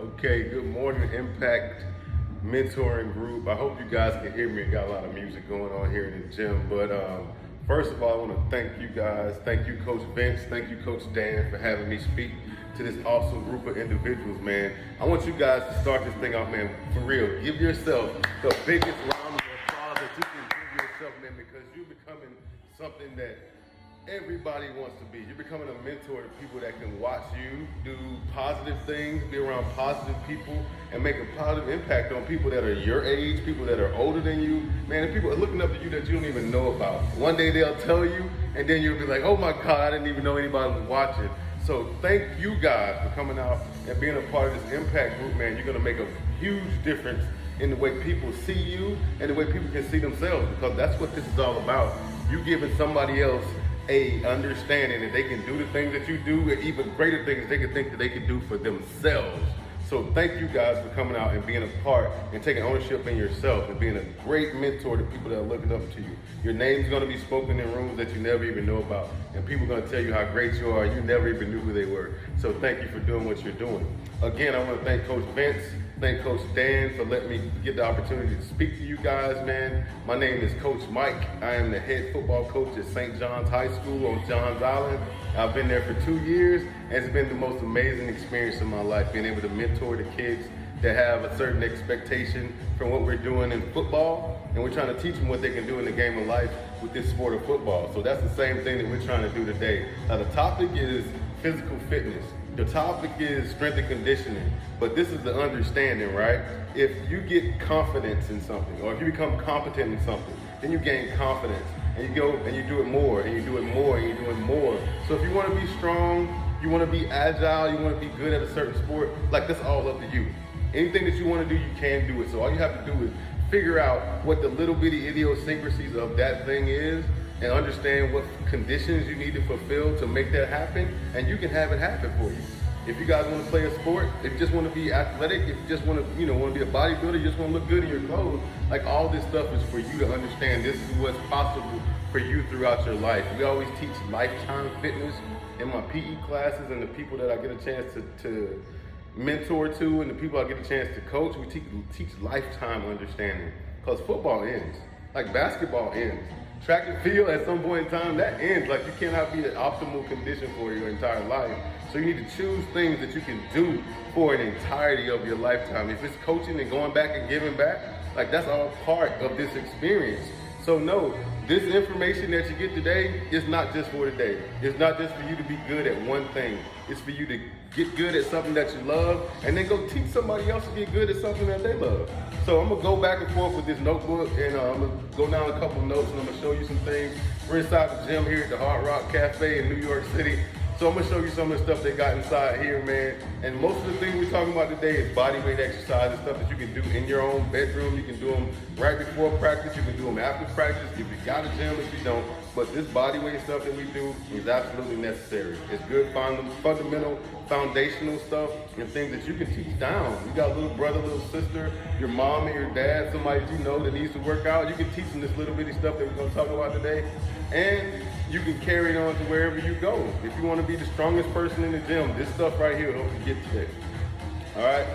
Okay, good morning, Impact Mentoring Group. I hope you guys can hear me. I got a lot of music going on here in the gym. But first of all, I want to thank you guys. Thank you, Coach Vince. Thank you, Coach Dan, for having me speak to this awesome group of individuals, man. I want you guys to start this thing out, man, for real. Give yourself the biggest round of applause that you can give yourself, man, because you're becoming something that everybody wants to be. You're becoming a mentor to people that can watch you do positive things, be around positive people, and make a positive impact on people that are your age, people that are older than you. Man, and people are looking up to you that you don't even know about. One day they'll tell you, and then you'll be like, oh my God, I didn't even know anybody was watching. So thank you guys for coming out and being a part of this impact group, man. You're gonna make a huge difference in the way people see you and the way people can see themselves, because that's what this is all about. You giving somebody else a understanding that they can do the things that you do, and even greater things they can think that they can do for themselves. So thank you guys for coming out and being a part and taking ownership in yourself and being a great mentor to people that are looking up to you. Your name's gonna be spoken in rooms that you never even know about, and people are gonna tell you how great you are. You never even knew who they were. So thank you for doing what you're doing. Again, I wanna thank Coach Vince, thank Coach Dan for letting me get the opportunity to speak to you guys, man. My name is Coach Mike. I am the head football coach at St. John's High School on Johns Island. I've been there for 2 years, and it's been the most amazing experience in my life, being able to mentor the kids that have a certain expectation from what we're doing in football, and we're trying to teach them what they can do in the game of life with this sport of football. So that's the same thing that we're trying to do today. Now the topic is physical fitness. The topic is strength and conditioning, but this is the understanding, right? If you get confidence in something, or if you become competent in something, then you gain confidence, and you go and you do it more, and you do it more, and you do it more. So if you want to be strong, you want to be agile, you want to be good at a certain sport, like that's all up to you. Anything that you want to do, you can do it. So all you have to do is figure out what the little bitty idiosyncrasies of that thing is, and understand what conditions you need to fulfill to make that happen, and you can have it happen for you. If you guys want to play a sport, if you just want to be athletic, if you just want to, want to be a bodybuilder, you just want to look good in your clothes, like all this stuff is for you to understand. This is what's possible for you throughout your life. We always teach lifetime fitness in my PE classes, and the people that I get a chance to mentor to, and the people I get a chance to coach, we teach lifetime understanding, because football ends, like basketball ends. Track and field at some point in time, that ends. Like, you cannot be in optimal condition for your entire life. So you need to choose things that you can do for an entirety of your lifetime. If it's coaching and going back and giving back, like that's all part of this experience. So no, this information that you get today is not just for today. It's not just for you to be good at one thing. It's for you to get good at something that you love, and then go teach somebody else to get good at something that they love. So I'm gonna go back and forth with this notebook, and I'm gonna go down a couple notes, and I'm gonna show you some things. We're inside the gym here at the Hard Rock Cafe in New York City. So I'm gonna show you some of the stuff they got inside here, man. And most of the things we're talking about today is body weight exercises, stuff that you can do in your own bedroom. You can do them right before practice. You can do them after practice. If you got a gym, if you don't. But this body weight stuff that we do is absolutely necessary. It's good fundamental, foundational stuff, and things that you can teach down. You got a little brother, little sister, your mom and your dad, somebody you know that needs to work out. You can teach them this little bitty stuff that we're gonna talk about today. And you can carry it on to wherever you go. If you want to be the strongest person in the gym, this stuff right here will help you get to there. All right.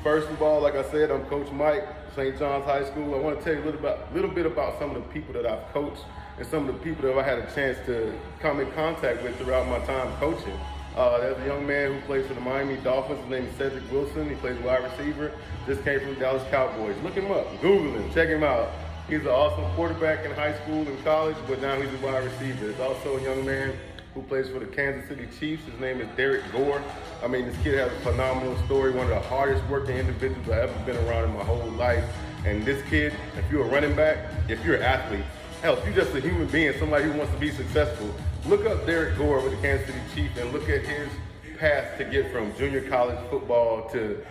First of all, like I said, I'm Coach Mike, St. John's High School. I want to tell you a little bit about some of the people that I've coached and some of the people that I had a chance to come in contact with throughout my time coaching. There's a young man who plays for the Miami Dolphins. His name is Cedric Wilson. He plays wide receiver. Just came from the Dallas Cowboys. Look him up, Google him, check him out. He's an awesome quarterback in high school and college, but now he's a wide receiver. There's also a young man who plays for the Kansas City Chiefs. His name is Derek Gore. I mean, this kid has a phenomenal story, one of the hardest working individuals I've ever been around in my whole life. And this kid, if you're a running back, if you're an athlete, hell, if you're just a human being, somebody who wants to be successful, look up Derek Gore with the Kansas City Chiefs and look at his path to get from junior college football to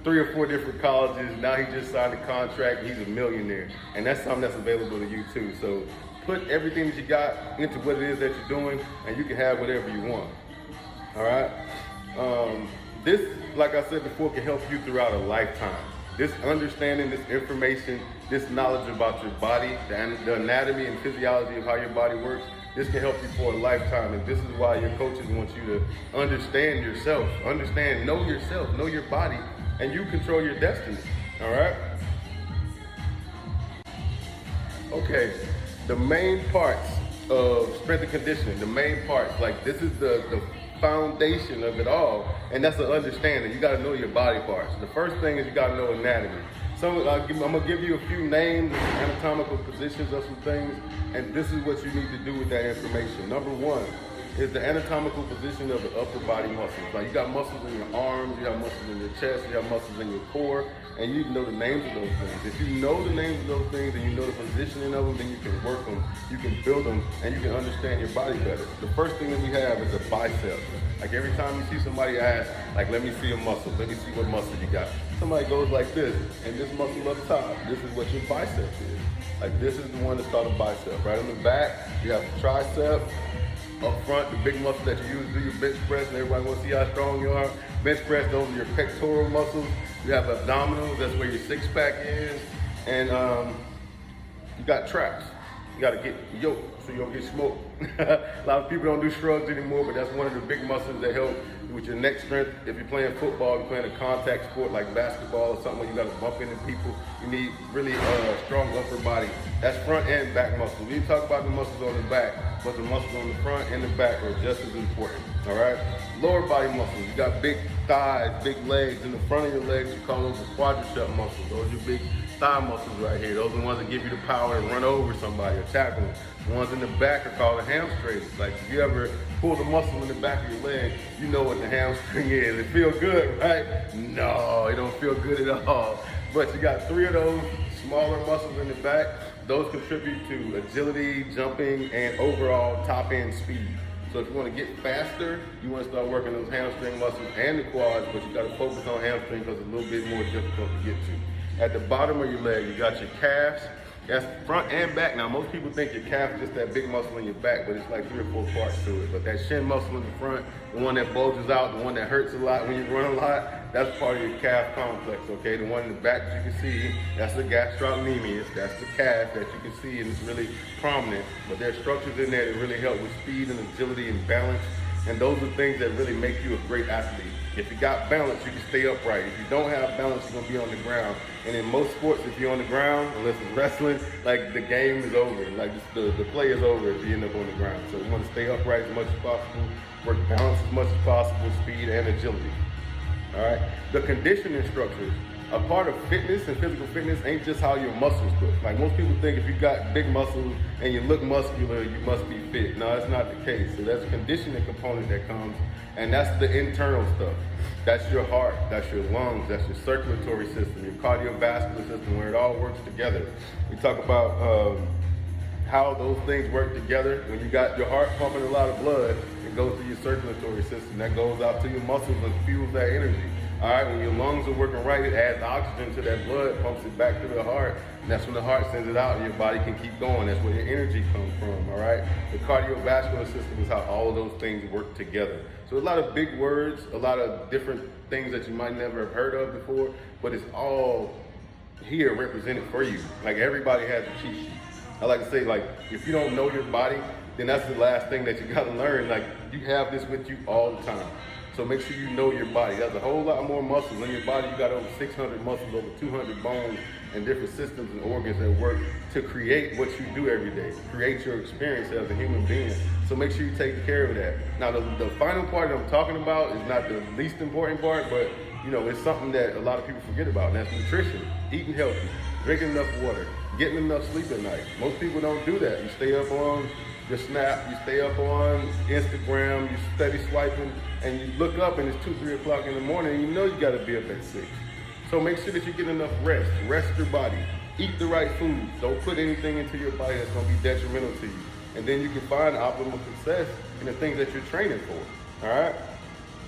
3 or 4 different colleges. Now he just signed a contract and he's a millionaire. And that's something that's available to you too. So put everything that you got into what it is that you're doing, and you can have whatever you want. All right. This, like I said before, can help you throughout a lifetime. This understanding, this information, this knowledge about your body, the anatomy and physiology of how your body works, This can help you for a lifetime, and this is why your coaches want you to understand yourself, know yourself, know your body, and you control your destiny, all right? Okay, the main parts of strength and conditioning, the main parts, like this is the foundation of it all, and that's an understanding. You gotta know your body parts. The first thing is you gotta know anatomy. I'm gonna give you a few names, anatomical positions of some things, and this is what you need to do with that information. Number one is the anatomical position of the upper body muscles. Like you got muscles in your arms, you have muscles in your chest, you have muscles in your core, and you need to know the names of those things. If you know the names of those things and you know the positioning of them, then you can work them, you can build them, and you can understand your body better. The first thing that we have is a bicep. Like every time you see somebody ask, like, let me see a muscle, let me see what muscle you got. Somebody goes like this, and this muscle up top, this is what your bicep is. Like this is the one that's called a bicep. Right on the back, you have the tricep. Up front, the big muscle that you use to do your bench press, and everybody wants to see how strong you are. Bench press, those are your pectoral muscles. You have abdominals, that's where your six pack is. And you got traps. You gotta get yoked so you don't get smoked. A lot of people don't do shrugs anymore, but that's one of the big muscles that help with your neck strength. If you're playing football, you're playing a contact sport like basketball or something where you gotta bump into people, you need really strong upper body. That's front and back muscles. We talk about the muscles on the back, but the muscles on the front and the back are just as important, all right? Lower body muscles, you got big thighs, big legs. In the front of your legs, you call those the quadricep muscles. Those are your big thigh muscles right here. Those are the ones that give you the power to run over somebody or tackle them. The ones in the back are called the hamstrings. Like if you ever pull the muscle in the back of your leg, you know what the hamstring is. It feels good, right? No, it don't feel good at all. But you got three of those smaller muscles in the back. Those contribute to agility, jumping, and overall top end speed. So if you want to get faster, you want to start working those hamstring muscles and the quads, but you got to focus on hamstring because it's a little bit more difficult to get to. At the bottom of your leg, you got your calves. That's front and back. Now, most people think your calf is just that big muscle in your back, but it's like 3 or 4 parts to it. But that shin muscle in the front, the one that bulges out, the one that hurts a lot when you run a lot, that's part of your calf complex, okay? The one in the back that you can see, that's the gastrocnemius. That's the calf that you can see, and it's really prominent. But there's structures in there that really help with speed and agility and balance. And those are things that really make you a great athlete. If you got balance, you can stay upright. If you don't have balance, you're gonna be on the ground. And in most sports, if you're on the ground, unless it's wrestling, like the game is over. Like the play is over if you end up on the ground. So you wanna stay upright as much as possible, work balance as much as possible, speed and agility. All right, the conditioning structures. A part of fitness and physical fitness ain't just how your muscles look. Like most people think if you got big muscles and you look muscular, you must be fit. No, that's not the case. So there's a conditioning component that comes, and that's the internal stuff. That's your heart, that's your lungs, that's your circulatory system, your cardiovascular system, where it all works together. We talk about how those things work together. When you got your heart pumping a lot of blood, it goes to your circulatory system. That goes out to your muscles and fuels that energy. All right, when your lungs are working right, it adds oxygen to that blood, pumps it back to the heart, and that's when the heart sends it out and your body can keep going. That's where your energy comes from, all right? The cardiovascular system is how all of those things work together. So a lot of big words, a lot of different things that you might never have heard of before, but it's all here represented for you. Like everybody has a cheat sheet. I like to say, like, if you don't know your body, then that's the last thing that you gotta learn. Like, you have this with you all the time. So make sure you know your body. There's a whole lot more muscles in your body. You got over 600 muscles, over 200 bones, and different systems and organs that work to create what you do every day, create your experience as a human being. So make sure you take care of that. Now, the final part that I'm talking about is not the least important part, but you know, it's something that a lot of people forget about, and that's nutrition. Eating healthy, drinking enough water, getting enough sleep at night. Most people don't do that. You stay up on your Snap, you stay up on Instagram, you steady swiping, and you look up and it's 2, 3 o'clock in the morning, and you know you gotta be up at 6. So make sure that you get enough rest. Rest your body. Eat the right foods. Don't put anything into your body that's gonna be detrimental to you. And then you can find optimal success in the things that you're training for, all right?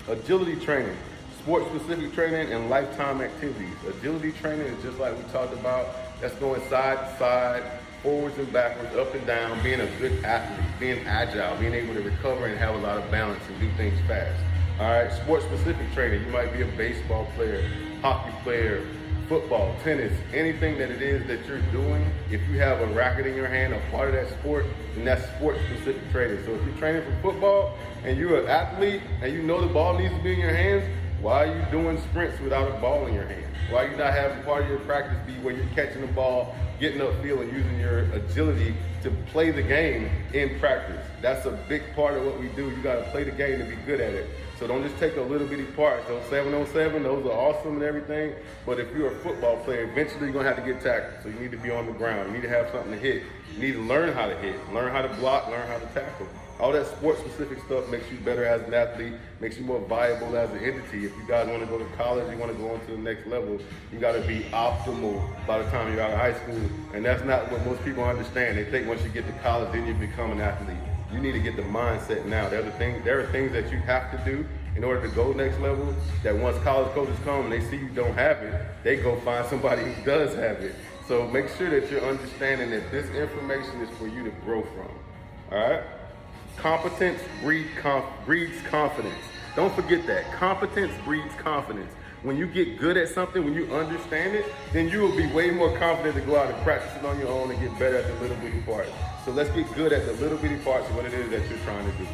Agility training, sport-specific training, and lifetime activities. Agility training is just like we talked about. That's going side to side, forwards and backwards, up and down, being a good athlete, being agile, being able to recover and have a lot of balance and do things fast. All right, sports-specific training. You might be a baseball player, hockey player, football, tennis, anything that it is that you're doing, if you have a racket in your hand, a part of that sport, then that's sport-specific training. So if you're training for football and you're an athlete and you know the ball needs to be in your hands, why are you doing sprints without a ball in your hand? Why are you not having part of your practice be where you're catching the ball, getting upfield, and using your agility to play the game in practice? That's a big part of what we do. You got to play the game to be good at it. So don't just take the little bitty parts. Those 7-on-7, those are awesome and everything. But if you're a football player, eventually you're going to have to get tackled. So you need to be on the ground. You need to have something to hit. You need to learn how to hit, learn how to block, learn how to tackle. All that sport-specific stuff makes you better as an athlete, makes you more viable as an entity. If you guys want to go to college, you want to go on to the next level, you got to be optimal by the time you're out of high school. And that's not what most people understand. They think once you get to college, then you become an athlete. You need to get the mindset now. There are things that you have to do in order to go next level, that once college coaches come and they see you don't have it, they go find somebody who does have it. So make sure that you're understanding that this information is for you to grow from, all right? Competence breeds confidence. Don't forget that. Competence breeds confidence. When you get good at something, when you understand it, then you will be way more confident to go out and practice it on your own and get better at the little bitty parts. So let's get good at the little bitty parts of what it is that you're trying to do.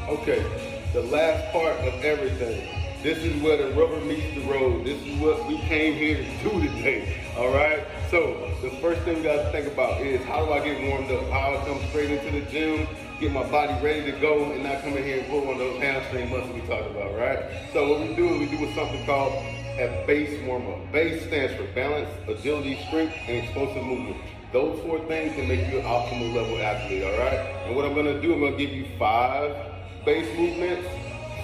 Okay, the last part of everything. This is where the rubber meets the road. This is what we came here to do today, all right? So the first thing we gotta think about is, how do I get warmed up? How I come straight into the gym, get my body ready to go, and not come in here and pull one of those hamstring muscles we talked about, right? So what we do is we do something called a base warm-up. Base stands for balance, agility, strength, and explosive movement. Those 4 things can make you an optimal level athlete, all right? And what I'm gonna do, I'm gonna give you 5 base movements,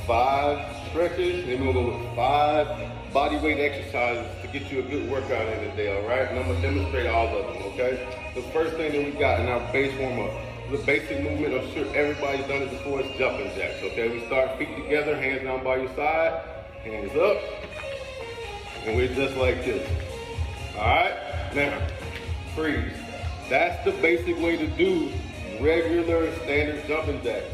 5 stretches, and then we're gonna go with 5 body weight exercises to get you a good workout in the day, all right? And I'm gonna demonstrate all of them, okay? The first thing that we got in our base warm-up, the basic movement, I'm sure everybody's done it before, is jumping jacks, okay? We start feet together, hands down by your side, hands up, and we're just like this, all right? Now, freeze. That's the basic way to do regular standard jumping jacks.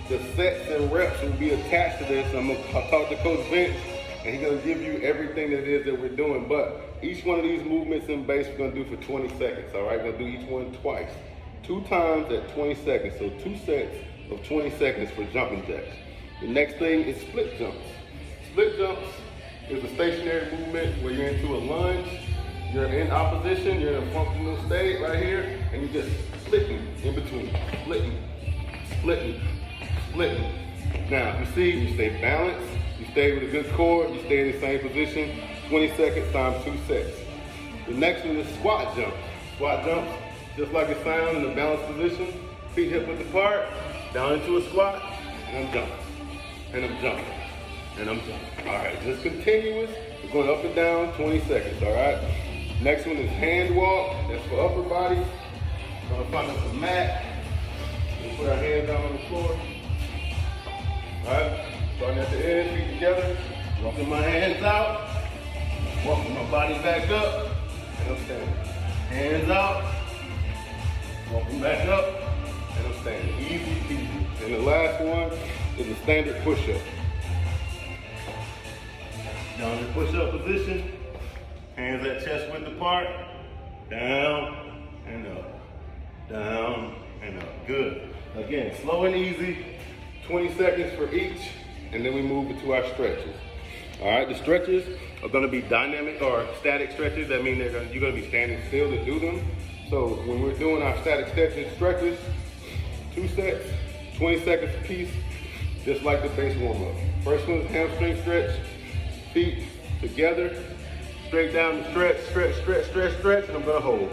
The sets and reps will be attached to this. I'm gonna talk to Coach Vince, and he's gonna give you everything that it is that we're doing. But each one of these movements in base we're gonna do for 20 seconds, all right? We're gonna do each one twice. 2 times at 20 seconds, so 2 sets of 20 seconds for jumping jacks. The next thing is split jumps. Split jumps is a stationary movement where you're into a lunge, you're in opposition, you're in a functional state right here, and you're just splitting in between, splitting, splitting, splitting. Now, you see, you stay balanced, you stay with a good core, you stay in the same position, 20 seconds times 2 sets. The next one is squat jumps. Squat jumps, just like it sounds, in a balanced position, feet hip width apart, down into a squat, and I'm jumping, and I'm jumping, and I'm jumping. All right, just continuous. We're going up and down, 20 seconds, all right? Next one is hand walk. That's for upper body. We're gonna find us a mat. We'll put our hands down on the floor. All right, starting at the end, feet together. Walking my hands out. Walking my body back up. And I'm standing. Hands out. Walking back up. And I'm standing. Easy peasy. And the last one is a standard push-up. Down in push-up position. Hands at chest width apart, down and up, down and up. Good. Again, slow and easy, 20 seconds for each, and then we move into our stretches. All right, the stretches are gonna be dynamic or static stretches. That means you're gonna be standing still to do them. So when we're doing our static stretches, 2 sets, 20 seconds a piece, just like the base warm-up. First one is hamstring stretch, feet together, straight down the stretch, stretch, stretch, stretch, stretch, and I'm gonna hold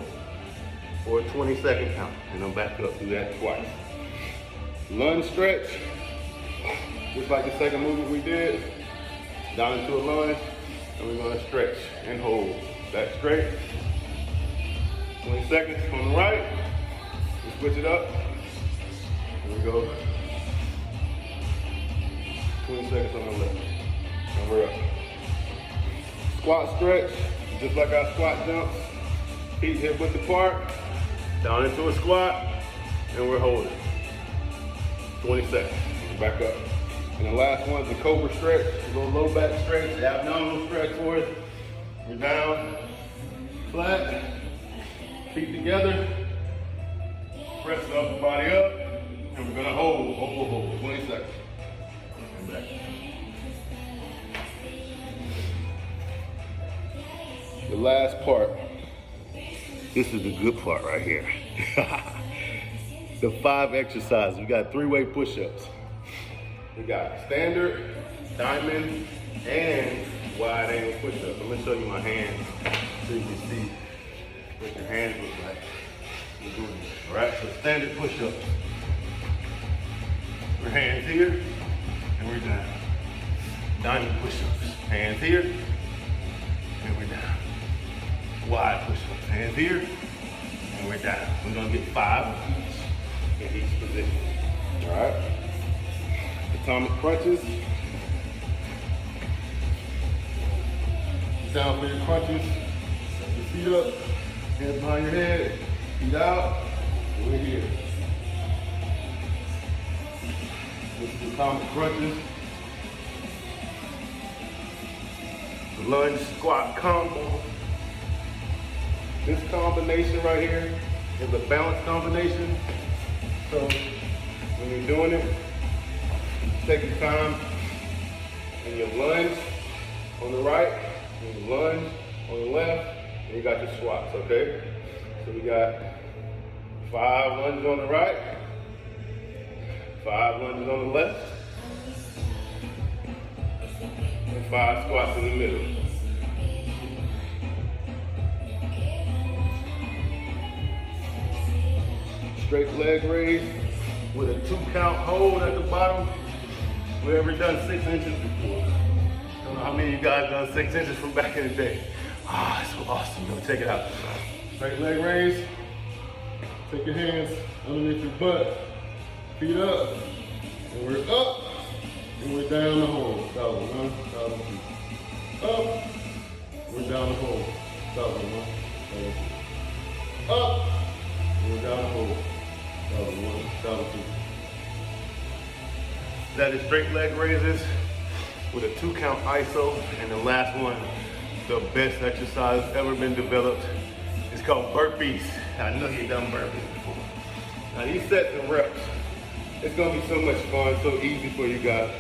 for a 20-second count, and I'm back up, do that twice. Lunge stretch, just like the second movement we did, down into a lunge, and we're gonna stretch and hold. Back straight, 20 seconds on the right, we switch it up, here we go. 20 seconds on the left, and we're up. Squat stretch, just like our squat jumps. Feet hip width apart, down into a squat, and we're holding. 20 seconds, back up. And the last one is the cobra stretch, a little low back stretch, the abdominal stretch for us. We're down, flat, feet together. Press the upper body up, and we're gonna hold, 20 seconds. And back. The last part, this is the good part right here. The 5 exercises. We got 3-way push-ups. We got standard, diamond, and wide angle push-ups. I'm gonna show you my hands so you can see what your hands look like. We're doing this. All right, so standard push-ups. We're hands here, and we're down. Diamond push-ups. Hands here, and we're down. Wide push-ups. Hands here, and we're down. We're gonna get 5 of each in each position. All right. Atomic crunches. Down for your crunches. Your feet up, hands behind your head, feet out, and we're here. This is atomic crunches. The lunge squat combo. This combination right here is a balanced combination. So when you're doing it, take your time and your lunge on the right, and your lunge on the left, and you got your squats, okay? So we got 5 lunges on the right, 5 lunges on the left, and 5 squats in the middle. Straight leg raise with a 2-count hold at the bottom. We ever done 6 inches before? I don't know how many of you guys done 6 inches from back in the day. Ah, it's so awesome. Go check it out. Straight leg raise. Take your hands underneath your butt. Feet up. And we're up. And we're down the hole. 1,000, 1,002. Up. We're down the hole. 1,000, 1,002. Up. And we're down the hole. 1,001, 1,002. That is straight leg raises with a 2-count ISO. And the last one, the best exercise ever been developed. It's called burpees. I know you've done burpees before. Now these sets and reps, it's gonna be so much fun, so easy for you guys.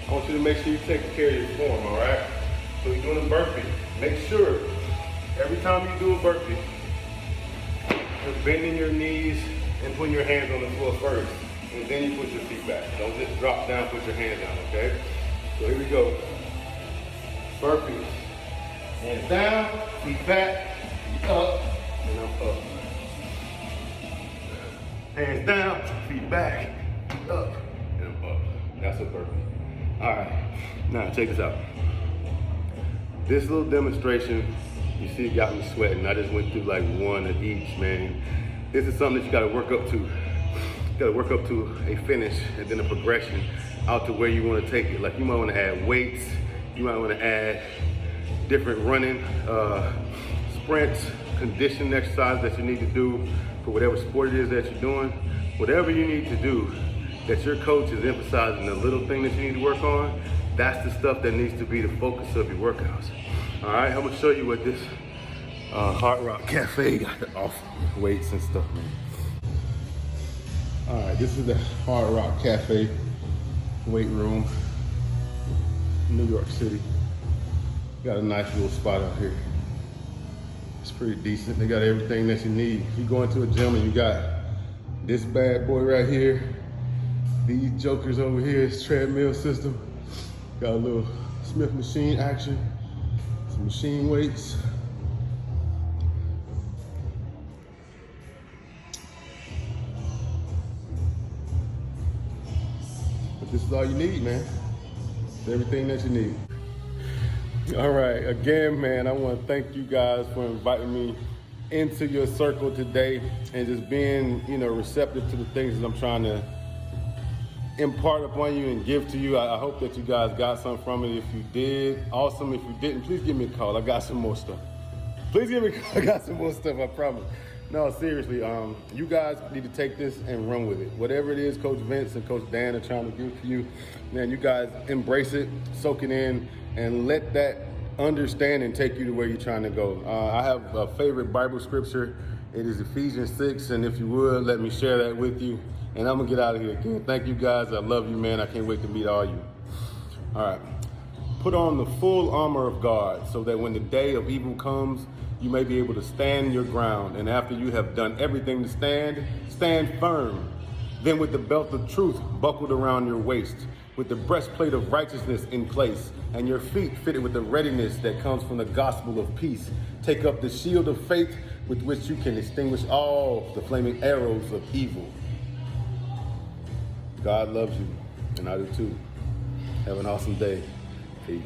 I want you to make sure you take care of your form, all right? So you're doing a burpee. Make sure every time you do a burpee, you're bending your knees and putting your hands on the floor first. And then you put your feet back. Don't just drop down, put your hands down, okay? So here we go. Burpees. Hands down, feet back, feet up, and I'm up. Hands down, feet back, feet up, and I'm up. That's a burpee. All right, now check this out. This little demonstration, you see it got me sweating. I just went through like 1 of each, man. This is something that you gotta work up to. You gotta work up to a finish and then a progression out to where you wanna take it. Like you might wanna add weights, you might wanna add different running, sprints, conditioning exercises that you need to do for whatever sport it is that you're doing. Whatever you need to do that your coach is emphasizing the little thing that you need to work on, that's the stuff that needs to be the focus of your workouts. All right, I'm gonna show you what this Hard Rock Cafe got to offer, weights and stuff, man. All right, this is the Hard Rock Cafe weight room, New York City. Got a nice little spot out here. It's pretty decent. They got everything that you need. If you go into a gym and you got this bad boy right here, these jokers over here, this treadmill system, got a little Smith machine action, some machine weights. But this is all you need, man. It's everything that you need. All right, again, man, I want to thank you guys for inviting me into your circle today and just being, receptive to the things that I'm trying to impart upon you and give to you. I hope that you guys got something from it. If you did, awesome. If you didn't, please give me a call. I got some more stuff. Please give me a call. I got some more stuff, I promise. No, seriously, you guys need to take this and run with it. Whatever it is Coach Vince and Coach Dan are trying to give to you, man, you guys embrace it, soak it in, and let that understand and take you to where you're trying to go. I have a favorite Bible scripture. It is Ephesians 6, and if you would, let me share that with you. And I'm gonna get out of here again. Thank you guys. I love you, man. I can't wait to meet all you. All right. Put on the full armor of God so that when the day of evil comes, you may be able to stand your ground. And after you have done everything to stand firm. Then with the belt of truth buckled around your waist, with the breastplate of righteousness in place, and your feet fitted with the readiness that comes from the gospel of peace, take up the shield of faith with which you can extinguish all the flaming arrows of evil. God loves you, and I do too. Have an awesome day. Peace.